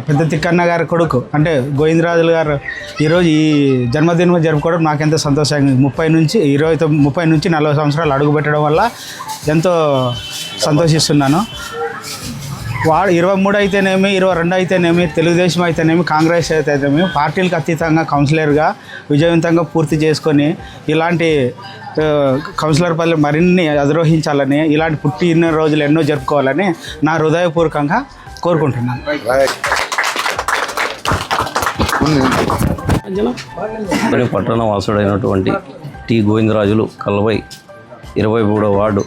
పెద్ద తిక్కన్న గారి కొడుకు అంటే గోవిందరాజులు గారు ఈరోజు ఈ జన్మదినం జరుపుకోవడం నాకెంతో సంతోషంగా 30 నుంచి 40 సంవత్సరాలు అడుగుపెట్టడం వల్ల ఎంతో సంతోషిస్తున్నాను. 23 అయితేనేమి 22 అయితేనేమి తెలుగుదేశం అయితేనేమి కాంగ్రెస్ అయితేనేమి పార్టీలకు అతీతంగా కౌన్సిలర్గా విజయవంతంగా పూర్తి చేసుకొని ఇలాంటి కౌన్సిలర్ పనులు మరిన్ని అధిరోహించాలని ఇలాంటి పుట్టిన రోజులు ఎన్నో జరుపుకోవాలని నా హృదయపూర్వకంగా కోరుకుంటున్నాను. పట్టణ వాసుడైనటువంటి టి గోవిందరాజులు కల్వై 23వ వార్డు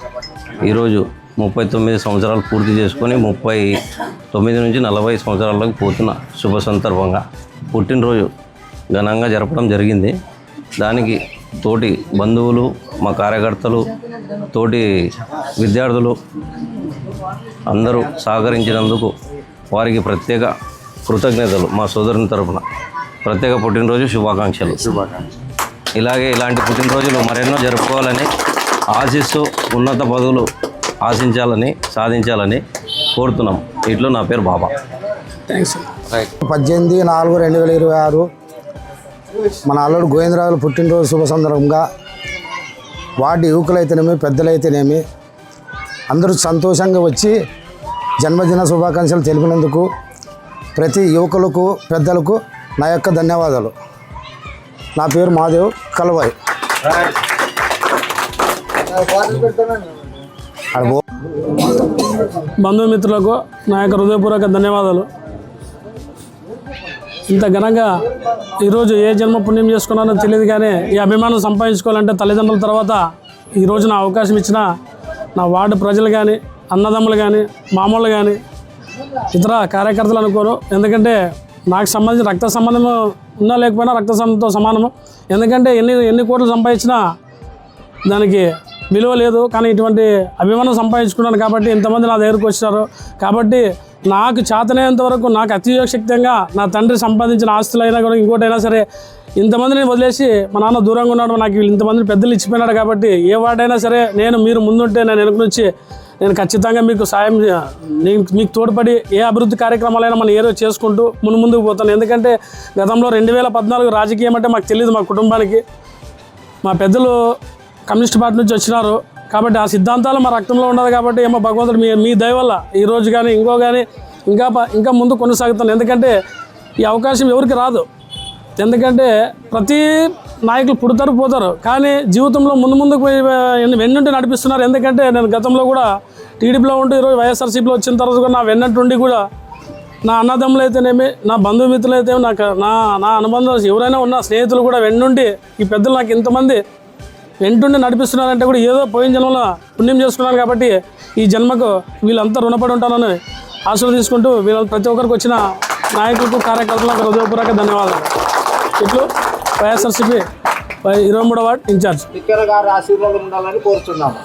ఈరోజు 39 సంవత్సరాలు పూర్తి చేసుకొని 39 నుంచి 40 సంవత్సరాలకు పోతున్న శుభ సందర్భంగా పుట్టినరోజు ఘనంగా జరపడం జరిగింది. దానికి తోటి బంధువులు, మా కార్యకర్తలు, తోటి విద్యార్థులు అందరూ సహకరించినందుకు వారికి ప్రత్యేక కృతజ్ఞతలు. మా సోదరుని తరపున ప్రత్యేక పుట్టినరోజు శుభాకాంక్షలు. ఇలాంటి పుట్టినరోజులు మరెన్నో జరుపుకోవాలని ఆశిస్తూ ఉన్నత పదవులు ఆశించాలని సాధించాలని కోరుతున్నాం. ఇట్లో నా పేరు బాబా. థ్యాంక్స్. 18/4/2026 మన అల్లుడు గోవిందరాజులు పుట్టినరోజు శుభ సందర్భంగా వార్డు యువకులైతేనేమి పెద్దలైతేనేమి అందరూ సంతోషంగా వచ్చి జన్మదిన శుభాకాంక్షలు తెలిపినందుకు ప్రతి యువకులకు పెద్దలకు నా యొక్క ధన్యవాదాలు. నా పేరు మాదేవ్ కల్వాయ్. బంధుమిత్రులకు నా యొక్క హృదయపూర్వక ధన్యవాదాలు. ఇంత ఘనంగా ఈరోజు ఏ జన్మ పుణ్యం చేసుకున్నానో తెలియదు, కానీ ఈ అభిమానం సంపాదించుకోవాలంటే తల్లిదండ్రుల తర్వాత ఈరోజు నా అవకాశం ఇచ్చిన నా వార్డు ప్రజలు కానీ, అన్నదమ్ములు కానీ, మామూలు కానీ, ఇతర కార్యకర్తలు అనుకోరు. ఎందుకంటే నాకు సంబంధించిన రక్త సంబంధం ఉన్నా లేకపోయినా రక్త సంబంధంతో సమానము. ఎందుకంటే ఎన్ని కోట్లు సంపాదించినా దానికి విలువ లేదు. కానీ ఇటువంటి అభిమానం సంపాదించుకున్నాను కాబట్టి ఇంతమంది నా దగ్గరకు వచ్చినారు. కాబట్టి నాకు చేతనైనంత వరకు నాకు అతిశక్తంగా నా తండ్రి సంపాదించిన ఆస్తులైనా కూడా ఇంకోటైనా సరే ఇంతమందిని వదిలేసి మా నాన్న దూరంగా ఉన్నాడు, నాకు వీళ్ళు ఇంతమందిని పెద్దలు ఇచ్చిపోయినాడు. కాబట్టి ఏ వాడైనా సరే మీరు ముందుంటే నేను వెనుక నుంచి నేను ఖచ్చితంగా మీకు సాయం, మీకు తోడ్పడి ఏ అభివృద్ధి కార్యక్రమాలైనా మనం ఏదో చేసుకుంటూ ముందుకు పోతాను. ఎందుకంటే గతంలో 2014 రాజకీయం అంటే మాకు తెలియదు. మా కుటుంబానికి మా పెద్దలు కమ్యూనిస్ట్ పార్టీ నుంచి వచ్చినారు కాబట్టి ఆ సిద్ధాంతాలు మా రక్తంలో ఉండదు. కాబట్టి ఏమో భగవంతుడు మీ దయ వల్ల ఈరోజు కానీ ఇంకా ముందు కొనసాగుతాను. ఎందుకంటే ఈ అవకాశం ఎవరికి రాదు. ఎందుకంటే ప్రతి నాయకులు పుడతారు పోతారు, కానీ జీవితంలో ముందుకు వెన్నుండి నడిపిస్తున్నారు. ఎందుకంటే నేను గతంలో కూడా టీడీపీలో ఉంటూ ఈరోజు వైఎస్ఆర్సీపీలో వచ్చిన తర్వాత కూడా నా వెన్నంటుండి కూడా నా అన్నదమ్ములు అయితేనేమి, నా బంధుమిత్రులు అయితేనేమి, నా అనుబంధం ఎవరైనా ఉన్న స్నేహితులు కూడా వెన్నుండి ఈ పెద్దలు నాకు ఇంతమంది వెంటుండి నడిపిస్తున్నారంటే కూడా ఏదో పోయిన జన్మలో పుణ్యం చేసుకున్నాను. కాబట్టి ఈ జన్మకు వీళ్ళంతా రుణపడి ఉంటానని ఆశీర్వదించుకుంటూ ప్రతి ఒక్కరికి వచ్చిన నాయకులకు కార్యకర్తలకు హృదయపూర్వక ధన్యవాదాలు. ఇట్లు వైఎస్ఆర్సీపీ 23వ వార్డు ఇన్ఛార్జ్. గారి ఆశీర్వాదం ఉండాలని కోరుతున్నాము.